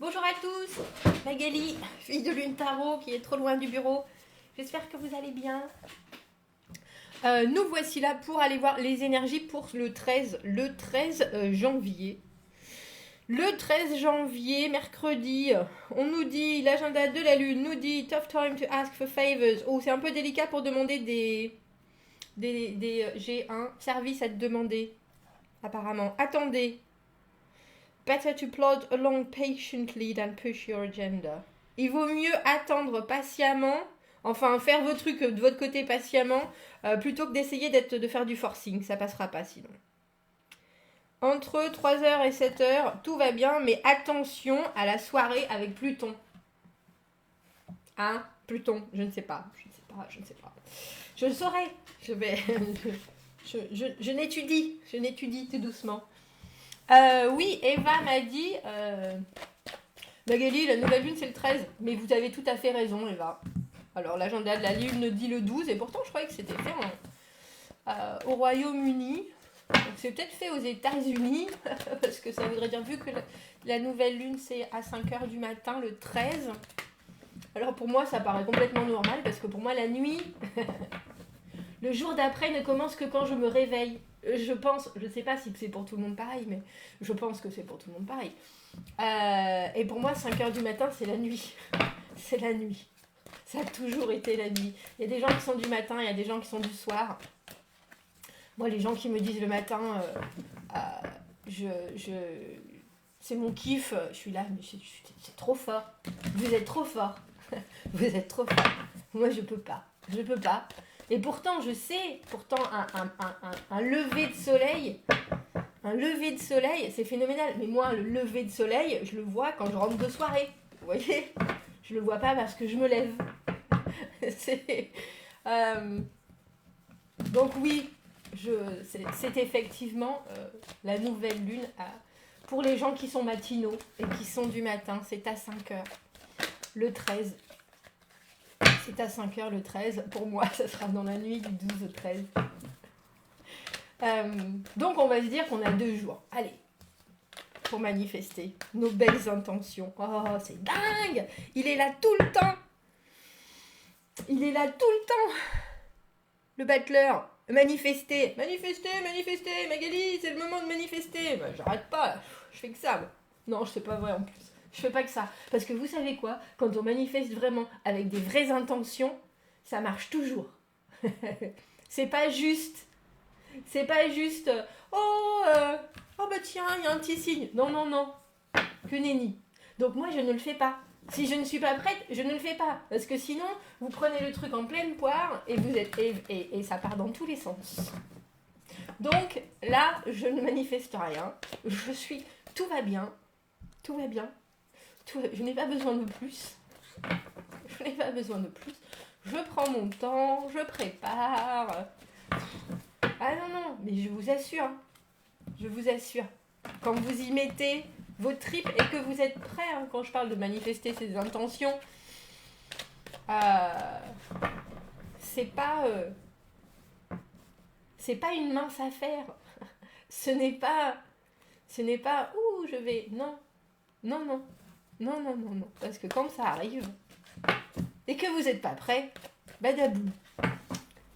Bonjour à tous, Magali, fille de Lune Tarot qui est trop loin du bureau. J'espère que vous allez bien. Nous voici là pour aller voir les énergies pour le 13 janvier. Le 13 janvier, mercredi, on nous dit, l'agenda de la Lune nous dit tough time to ask for favors. Oh, c'est un peu délicat pour demander j'ai un service à te demander, apparemment. Attendez. Better to plod along patiently than push your agenda. Il vaut mieux attendre patiemment, enfin faire vos trucs de votre côté patiemment, plutôt que d'essayer de faire du forcing. Ça passera pas sinon. Entre 3h et 7h, tout va bien, mais attention à la soirée avec Pluton. Hein, Pluton, je ne sais pas. Je le saurai. Je n'étudie tout doucement. Oui, Eva m'a dit, Magali, la nouvelle lune c'est le 13. Mais vous avez tout à fait raison, Eva. Alors l'agenda de la lune dit le 12, et pourtant je croyais que c'était fait au Royaume-Uni. Donc c'est peut-être fait aux États-Unis, parce que ça voudrait dire, vu que la nouvelle lune c'est à 5h du matin, le 13. Alors pour moi ça paraît complètement normal, parce que pour moi la nuit, le jour d'après ne commence que quand je me réveille. Je pense, je ne sais pas si c'est pour tout le monde pareil, mais je pense que c'est pour tout le monde pareil. Et pour moi, 5h du matin, c'est la nuit. C'est la nuit. Ça a toujours été la nuit. Il y a des gens qui sont du matin, il y a des gens qui sont du soir. Moi, les gens qui me disent le matin, c'est mon kiff, je suis là, mais c'est trop fort. Vous êtes trop fort. Vous êtes trop fort. Moi, je peux pas. Je peux pas. Et pourtant, je sais, un lever de soleil, c'est phénoménal. Mais moi, le lever de soleil, je le vois quand je rentre de soirée. Vous voyez ? Je le vois pas parce que je me lève. Donc oui, c'est effectivement la nouvelle lune pour les gens qui sont matinaux et qui sont du matin. C'est à 5h, le 13. C'est à 5h le 13. Pour moi, ça sera dans la nuit du 12 au 13. Donc, on va se dire qu'on a 2 jours. Allez, pour manifester nos belles intentions. Oh, c'est dingue! Il est là tout le temps! Il est là tout le temps! Le battleur. Manifester, Magali, c'est le moment de manifester. Bah, j'arrête pas, je fais que ça. Non, c'est pas vrai en plus. Je fais pas que ça. Parce que vous savez quoi? Quand on manifeste vraiment avec des vraies intentions, ça marche toujours. C'est pas juste. Oh bah tiens, il y a un petit signe. Non. Que nenni. Donc moi, je ne le fais pas. Si je ne suis pas prête, je ne le fais pas. Parce que sinon, vous prenez le truc en pleine poire et vous êtes et ça part dans tous les sens. Donc là, je ne manifeste rien. Tout va bien. Je n'ai pas besoin de plus. Je prends mon temps, je prépare. Ah non, mais je vous assure. Quand vous y mettez vos tripes et que vous êtes prêts, quand je parle de manifester ses intentions, c'est pas une mince affaire. Ce n'est pas ouh je vais non, parce que quand ça arrive et que vous n'êtes pas prêt, badaboum.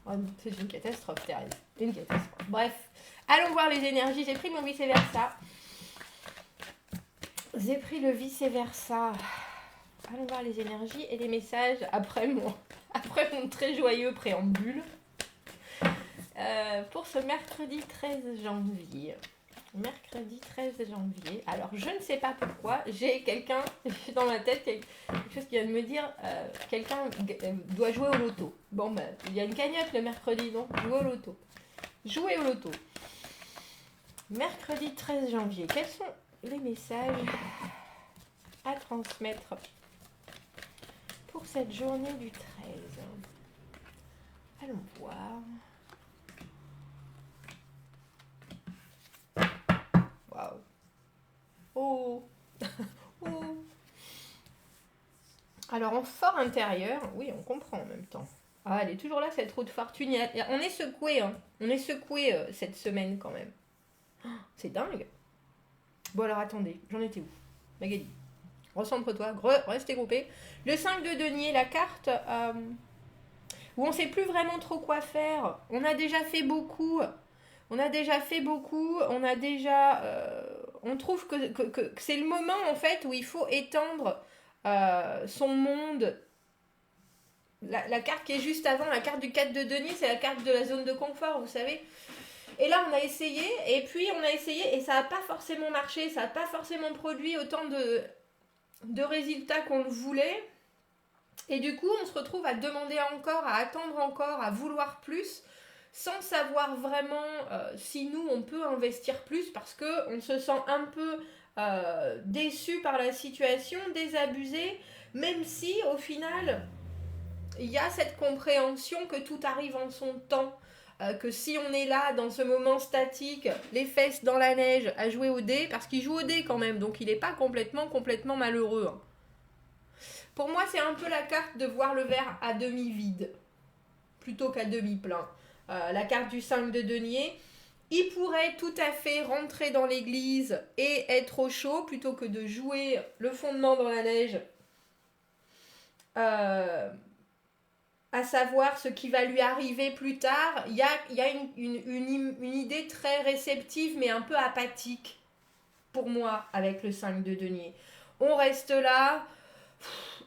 Oh non, c'est une catastrophe, Thérèse. Une catastrophe. Bref, allons voir les énergies. J'ai pris mon vice-versa. Allons voir les énergies et les messages après mon très joyeux préambule. Pour ce mercredi 13 janvier. Alors, je ne sais pas pourquoi, j'ai quelqu'un dans ma tête, quelque chose qui vient de me dire, quelqu'un doit jouer au loto. Bon, ben, il y a une cagnotte le mercredi, donc jouez au loto. Mercredi 13 janvier, quels sont les messages à transmettre pour cette journée du 13 ? Allons voir. Waouh. Oh. Alors en fort intérieur, oui, on comprend en même temps. Ah, elle est toujours là, cette roue de fortune. On est secoué, cette semaine quand même. C'est dingue. Bon alors attendez, j'en étais où, Magali? recentre-toi, restez groupés. Le 5 de denier, la carte où on ne sait plus vraiment trop quoi faire. On a déjà fait beaucoup. On trouve que c'est le moment en fait où il faut étendre son monde. La carte qui est juste avant, la carte du 4 de denier, c'est la carte de la zone de confort, vous savez. Et là, on a essayé, et ça n'a pas forcément marché, ça n'a pas forcément produit autant de résultats qu'on le voulait. Et du coup, on se retrouve à demander encore, à attendre encore, à vouloir plus, sans savoir vraiment si nous, on peut investir plus, parce qu'on se sent un peu déçu par la situation, désabusé, même si, au final, il y a cette compréhension que tout arrive en son temps. Que si on est là, dans ce moment statique, les fesses dans la neige, à jouer au dé, parce qu'il joue au dé quand même, donc il n'est pas complètement malheureux. Hein. Pour moi, c'est un peu la carte de voir le verre à demi vide, plutôt qu'à demi plein. La carte du 5 de denier, il pourrait tout à fait rentrer dans l'église et être au chaud, plutôt que de jouer le fondement dans la neige. À savoir ce qui va lui arriver plus tard, il y a une idée très réceptive, mais un peu apathique, pour moi, avec le 5 de denier. On reste là,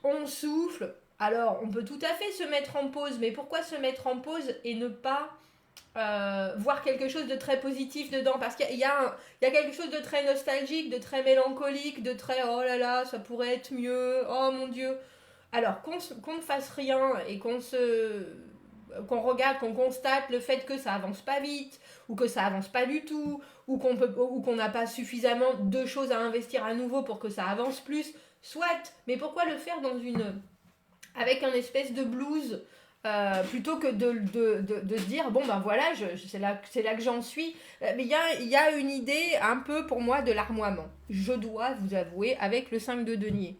on souffle. Alors, on peut tout à fait se mettre en pause, mais pourquoi se mettre en pause et ne pas voir quelque chose de très positif dedans? Parce qu'il y a quelque chose de très nostalgique, de très mélancolique, de très oh là là, ça pourrait être mieux, oh mon Dieu. Alors, qu'on ne fasse rien et qu'on regarde, qu'on constate le fait que ça avance pas vite, ou que ça avance pas du tout, ou qu'on n'a pas suffisamment de choses à investir à nouveau pour que ça avance plus, soit, mais pourquoi le faire avec un espèce de blues plutôt que de se dire bon ben voilà, c'est là que j'en suis. Mais il y a une idée un peu pour moi de larmoiement, je dois vous avouer, avec le 5 de denier.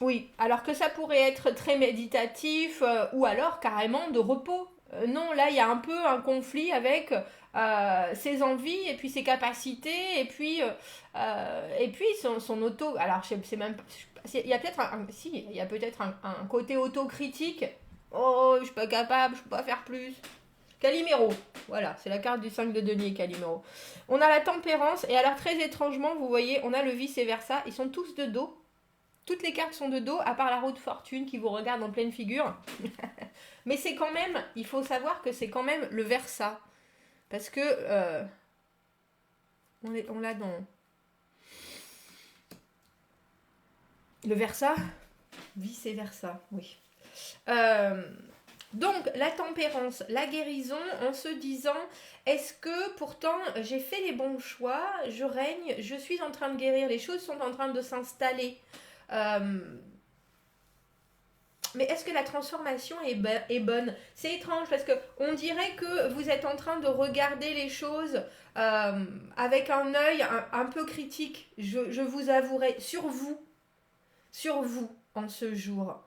Oui, alors que ça pourrait être très méditatif ou alors carrément de repos. Non, là, il y a un peu un conflit avec ses envies et puis ses capacités et puis son auto. Alors, je sais même pas. Il y a peut-être il y a peut-être un côté autocritique. Oh, je suis pas capable, je peux pas faire plus. Calimero, voilà, c'est la carte du 5 de denier, Calimero. On a la tempérance, et alors très étrangement, vous voyez, on a le vice et versa, ils sont tous de dos. Toutes les cartes sont de dos, à part la roue de fortune qui vous regarde en pleine figure. Mais c'est quand même, il faut savoir que c'est quand même le versa. Parce que on l'a dans le versa, vice et versa, oui. Donc la tempérance, la guérison, en se disant, est-ce que pourtant j'ai fait les bons choix, je règne, je suis en train de guérir, les choses sont en train de s'installer. Mais est-ce que la transformation est bonne? C'est étrange parce que on dirait que vous êtes en train de regarder les choses avec un œil un peu critique, je vous avouerai, sur vous en ce jour.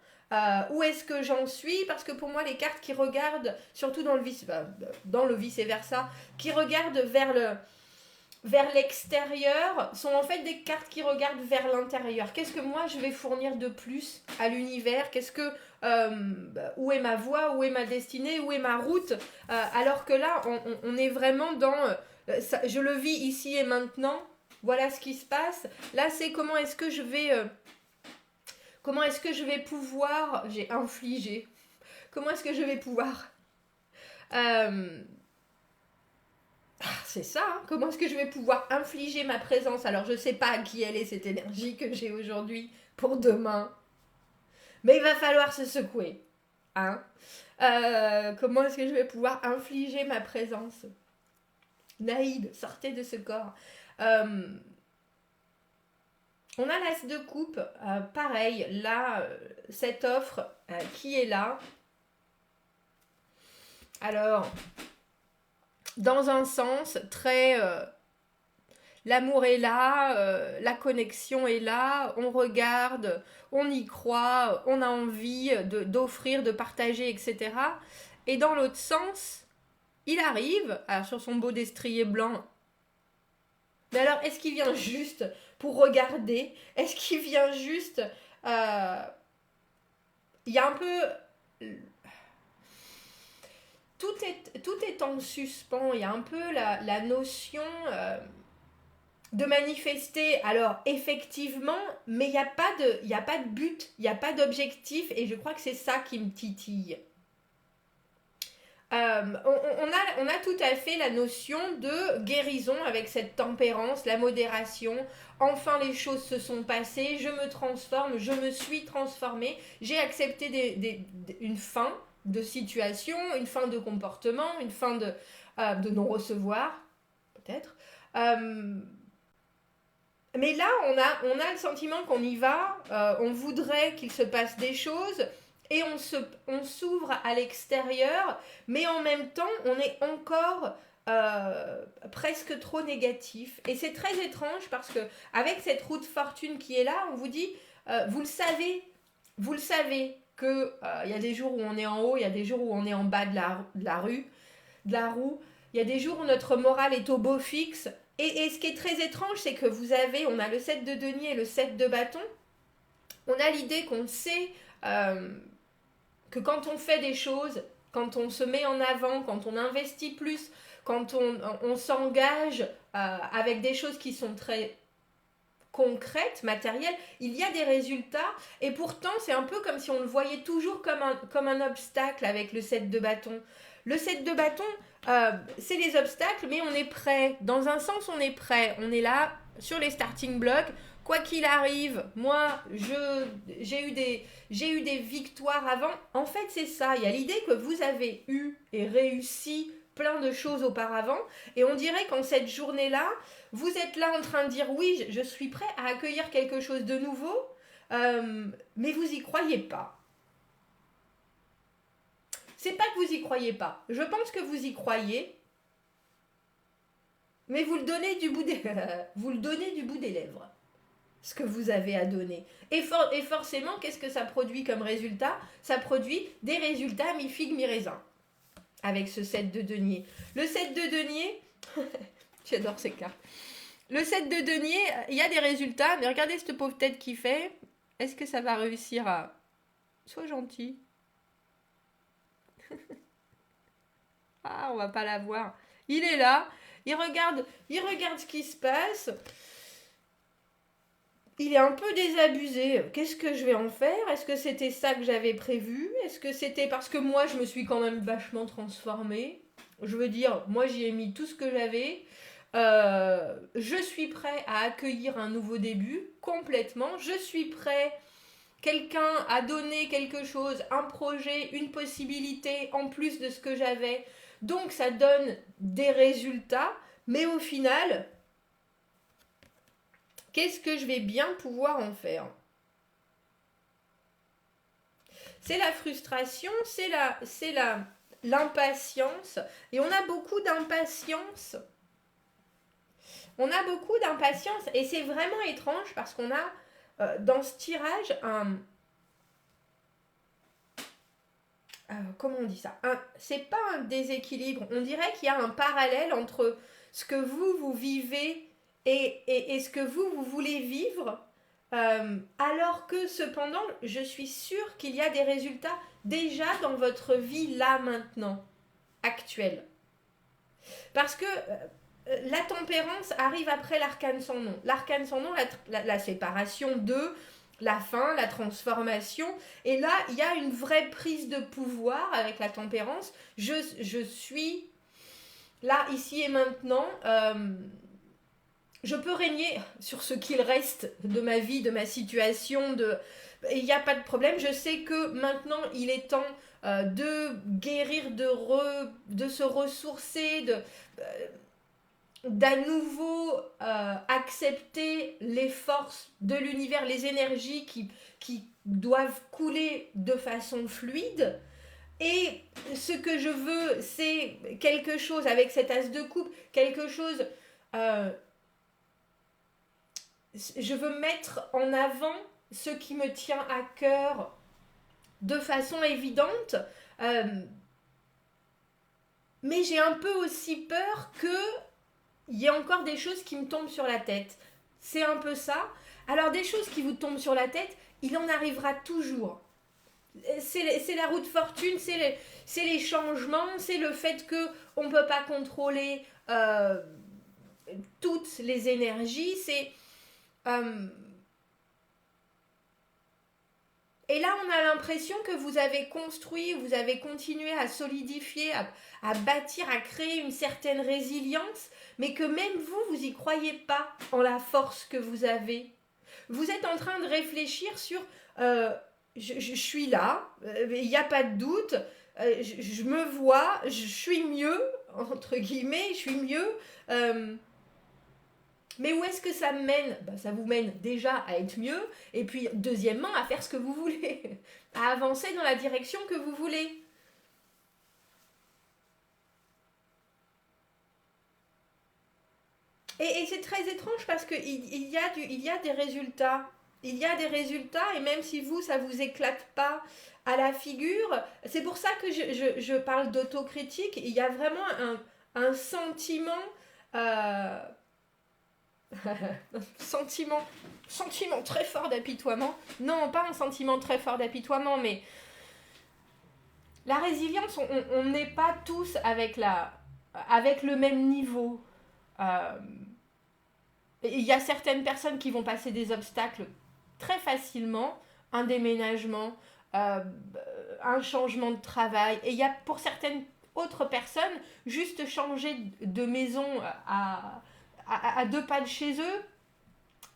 Où est-ce que j'en suis? Parce que pour moi, les cartes qui regardent, surtout dans le vice et versa, qui regardent vers l'extérieur, sont en fait des cartes qui regardent vers l'intérieur. Qu'est-ce que moi je vais fournir de plus à l'univers? Où est ma voie? Où est ma destinée? Où est ma route? Alors que là, on est vraiment dans je le vis ici et maintenant. Voilà ce qui se passe. Là, c'est comment est-ce que je vais pouvoir... J'ai infligé. Comment est-ce que je vais pouvoir... c'est ça, hein. Comment est-ce que je vais pouvoir infliger ma présence? Alors, je ne sais pas à qui elle est, cette énergie que j'ai aujourd'hui pour demain. Mais il va falloir se secouer. Hein? Comment est-ce que je vais pouvoir infliger ma présence? Naïd, sortez de ce corps. On a l'as de coupe, pareil, là, cette offre qui est là. Alors, dans un sens très... l'amour est là, la connexion est là, on regarde, on y croit, on a envie d'offrir, de partager, etc. Et dans l'autre sens, il arrive, alors sur son beau destrier blanc, Mais alors, est-ce qu'il vient juste pour regarder? Est-ce qu'il vient juste... Il y a un peu... Tout est en suspens. Il y a un peu la notion de manifester. Alors, effectivement, mais il n'y a pas de but, il n'y a pas d'objectif. Et je crois que c'est ça qui me titille. On a tout à fait la notion de guérison avec cette tempérance, la modération. Enfin, les choses se sont passées, je me transforme, je me suis transformée, j'ai accepté une fin de situation, une fin de comportement, une fin de non-recevoir, peut-être. Mais là, on a le sentiment qu'on y va, on voudrait qu'il se passe des choses, et on s'ouvre à l'extérieur, mais en même temps, on est encore presque trop négatif. Et c'est très étrange parce que avec cette roue de fortune qui est là, on vous dit, vous le savez que y a des jours où on est en haut, il y a des jours où on est en bas de la roue. Il y a des jours où notre morale est au beau fixe. Et ce qui est très étrange, c'est que on a le 7 de denier et le 7 de bâton. On a l'idée qu'on sait que quand on fait des choses, quand on se met en avant, quand on investit plus, quand on s'engage avec des choses qui sont très concrètes, matérielles, il y a des résultats. Et pourtant, c'est un peu comme si on le voyait toujours comme un obstacle avec le 7 de bâton. Le 7 de bâton, c'est les obstacles, mais on est prêt. Dans un sens, on est prêt. On est là, sur les starting blocks. Quoi qu'il arrive, moi, j'ai eu des victoires avant. En fait, c'est ça. Il y a l'idée que vous avez eu et réussi plein de choses auparavant. Et on dirait qu'en cette journée-là, vous êtes là en train de dire oui, je suis prêt à accueillir quelque chose de nouveau, mais vous y croyez pas. C'est pas que vous y croyez pas. Je pense que vous y croyez, mais vous le donnez du bout des, vous le donnez du bout des lèvres. Ce que vous avez à donner. Et forcément, qu'est-ce que ça produit comme résultat? Ça produit des résultats mi-figue, mi-raisin. Avec ce 7 de denier. Le 7 de denier, j'adore ces cartes. Le 7 de denier, il y a des résultats, mais regardez cette pauvre tête qu'il fait. Est-ce que ça va réussir à... Sois gentil. Ah, on va pas la voir. Il est là, il regarde ce qui se passe. Il est un peu désabusé. Qu'est-ce que je vais en faire? Est-ce que c'était ça que j'avais prévu? Est-ce que c'était parce que moi, je me suis quand même vachement transformée? Je veux dire, moi, j'y ai mis tout ce que j'avais. Je suis prêt à accueillir un nouveau début, complètement. Je suis prêt, quelqu'un a donné quelque chose, un projet, une possibilité, en plus de ce que j'avais. Donc, ça donne des résultats. Mais au final... Qu'est-ce que je vais bien pouvoir en faire? C'est la frustration, c'est l'impatience. Et on a beaucoup d'impatience. On a beaucoup d'impatience. Et c'est vraiment étrange parce qu'on a dans ce tirage comment on dit ça? C'est pas un déséquilibre. On dirait qu'il y a un parallèle entre ce que vous vivez et ce que vous voulez vivre, alors que cependant, je suis sûre qu'il y a des résultats déjà dans votre vie là maintenant, actuelle. Parce que la tempérance arrive après l'arcane sans nom. L'arcane sans nom, la séparation de la fin, la transformation. Et là, il y a une vraie prise de pouvoir avec la tempérance. Je suis là, ici et maintenant. Je peux régner sur ce qu'il reste de ma vie, de ma situation, il n'y a pas de problème. Je sais que maintenant, il est temps de guérir, de se ressourcer, d'à nouveau accepter les forces de l'univers, les énergies qui doivent couler de façon fluide. Et ce que je veux, c'est quelque chose, avec cet as de coupe, quelque chose... je veux mettre en avant ce qui me tient à cœur de façon évidente, mais j'ai un peu aussi peur que il y a encore des choses qui me tombent sur la tête. C'est un peu ça. Alors des choses qui vous tombent sur la tête, il en arrivera toujours. C'est la roue de fortune, c'est les changements, c'est le fait qu'on ne peut pas contrôler toutes les énergies. Et là, on a l'impression que vous avez construit, vous avez continué à solidifier, à bâtir, à créer une certaine résilience, mais que même vous, vous n'y croyez pas en la force que vous avez. Vous êtes en train de réfléchir sur je suis là, il n'y a pas de doute, je me vois, je suis mieux, entre guillemets, je suis mieux. Mais où est-ce que ça me mène? Ça vous mène déjà à être mieux, et puis deuxièmement à faire ce que vous voulez, à avancer dans la direction que vous voulez. Et c'est très étrange parce qu'il y a des résultats. Il y a des résultats, et même si vous, ça vous éclate pas à la figure, c'est pour ça que je parle d'autocritique. Il y a vraiment un sentiment... Euh, sentiment très fort d'apitoiement. Non, pas un sentiment très fort d'apitoiement, mais la résilience, on n'est pas tous avec le même niveau. Il y a certaines personnes qui vont passer des obstacles très facilement, un déménagement, un changement de travail. Et il y a pour certaines autres personnes, juste changer de maison à 2 pas de chez eux.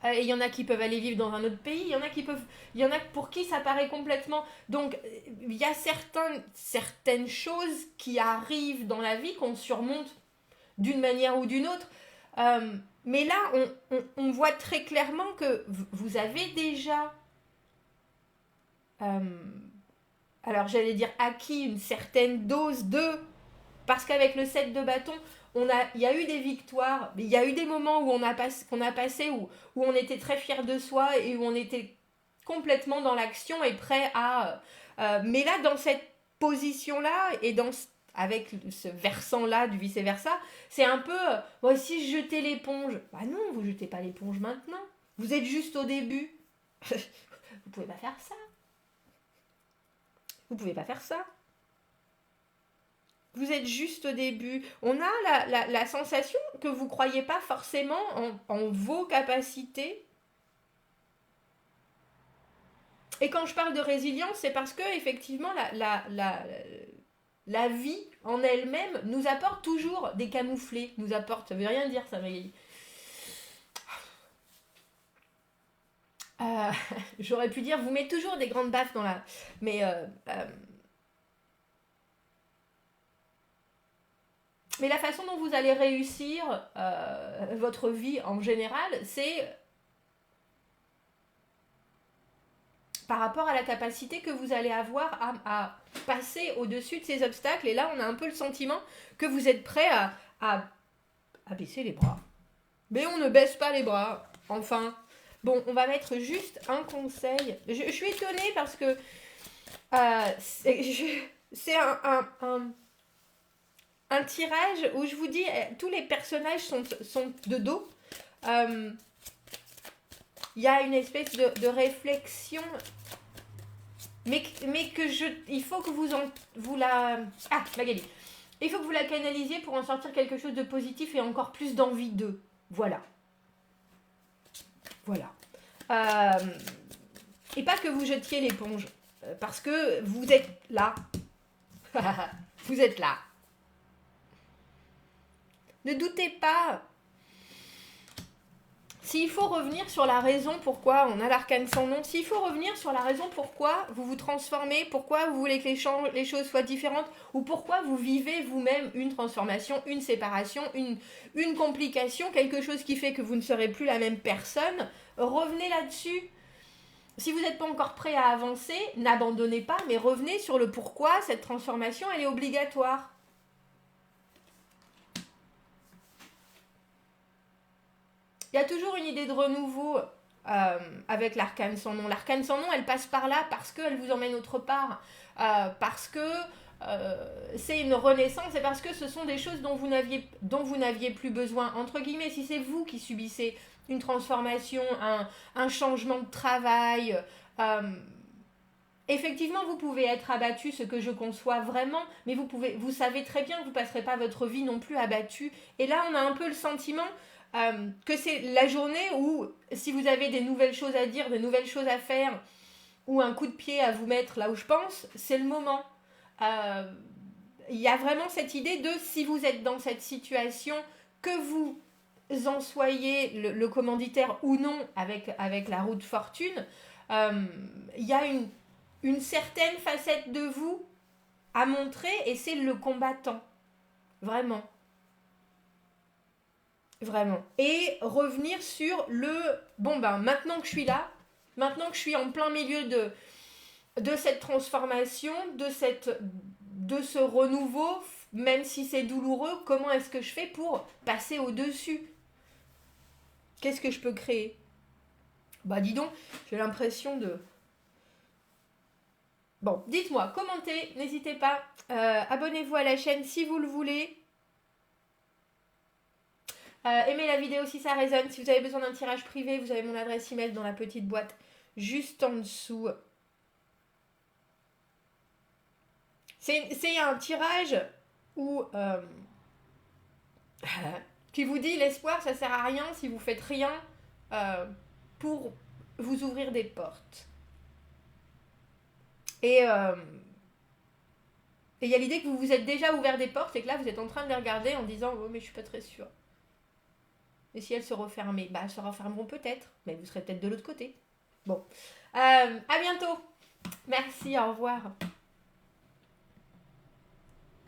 Et il y en a qui peuvent aller vivre dans un autre pays, il y en a pour qui ça paraît complètement... Donc, il y a certaines choses qui arrivent dans la vie qu'on surmonte d'une manière ou d'une autre. Mais là, on voit très clairement que vous avez déjà... alors, j'allais dire acquis une certaine dose de... Parce qu'avec le 7 de bâton, il y a eu des victoires, mais il y a eu des moments où qu'on a passé, où on était très fiers de soi et où on était complètement dans l'action et prêt à... mais là, dans cette position-là et avec ce versant-là du vice-versa, c'est un peu... Bon, si je jetais l'éponge... Bah non, vous jetez pas l'éponge maintenant. Vous êtes juste au début. Vous pouvez pas faire ça. Vous pouvez pas faire ça. Vous êtes juste au début. On a la sensation que vous ne croyez pas forcément en vos capacités. Et quand je parle de résilience, c'est parce que effectivement la vie en elle-même nous apporte toujours des camouflés. Nous apporte, ça veut rien dire ça, mais... j'aurais pu dire, vous mettez toujours des grandes baffes dans la... Mais la façon dont vous allez réussir votre vie en général, c'est par rapport à la capacité que vous allez avoir à passer au-dessus de ces obstacles. Et là, on a un peu le sentiment que vous êtes prêt à baisser les bras. Mais on ne baisse pas les bras. Enfin, bon, on va mettre juste un conseil. Je suis étonnée parce que c'est un tirage où je vous dis, tous les personnages sont de dos. Il y a une espèce de réflexion, mais que il faut que vous la... Ah, Magali. Il faut que vous la canalisiez pour en sortir quelque chose de positif et encore plus d'envie d'eux. Voilà. Voilà. Et pas que vous jetiez l'éponge, parce que vous êtes là. Vous êtes là. Ne doutez pas. S'il faut revenir sur la raison pourquoi on a l'arcane sans nom, s'il faut revenir sur la raison pourquoi vous vous transformez, pourquoi vous voulez que les choses soient différentes, ou pourquoi vous vivez vous-même une transformation, une séparation, une complication, quelque chose qui fait que vous ne serez plus la même personne, revenez là-dessus. Si vous n'êtes pas encore prêt à avancer, n'abandonnez pas, mais revenez sur le pourquoi cette transformation, elle est obligatoire. Il y a toujours une idée de renouveau avec l'arcane sans nom. L'arcane sans nom, elle passe par là parce qu'elle vous emmène autre part. Parce que c'est une renaissance, c'est parce que ce sont des choses dont vous n'aviez plus besoin. Entre guillemets, si c'est vous qui subissez une transformation, un changement de travail, effectivement, vous pouvez être abattu, ce que je conçois vraiment, mais vous savez très bien que vous ne passerez pas votre vie non plus abattu. Et là, on a un peu le sentiment que c'est la journée où, si vous avez des nouvelles choses à dire, des nouvelles choses à faire, ou un coup de pied à vous mettre là où je pense, c'est le moment. Il y a vraiment cette idée de, si vous êtes dans cette situation, que vous en soyez le commanditaire ou non avec la roue de fortune, il y a une certaine facette de vous à montrer, et c'est le combattant. Vraiment. Vraiment. Et revenir sur bon ben, maintenant que je suis là, maintenant que je suis en plein milieu de cette transformation, de ce renouveau, même si c'est douloureux, comment est-ce que je fais pour passer au-dessus? Qu'est-ce que je peux créer? Bah dis donc, j'ai l'impression de... Bon, dites-moi, commentez, n'hésitez pas, abonnez-vous à la chaîne si vous le voulez. Aimez la vidéo si ça résonne. Si vous avez besoin d'un tirage privé, vous avez mon adresse email dans la petite boîte juste en dessous. C'est un tirage où qui vous dit l'espoir ça sert à rien si vous faites rien pour vous ouvrir des portes. Et il y a l'idée que vous vous êtes déjà ouvert des portes et que là vous êtes en train de les regarder en disant oh mais je suis pas très sûre. Et si elles se refermaient, bah elles se refermeront peut-être, mais vous serez peut-être de l'autre côté. Bon, à bientôt. Merci, au revoir.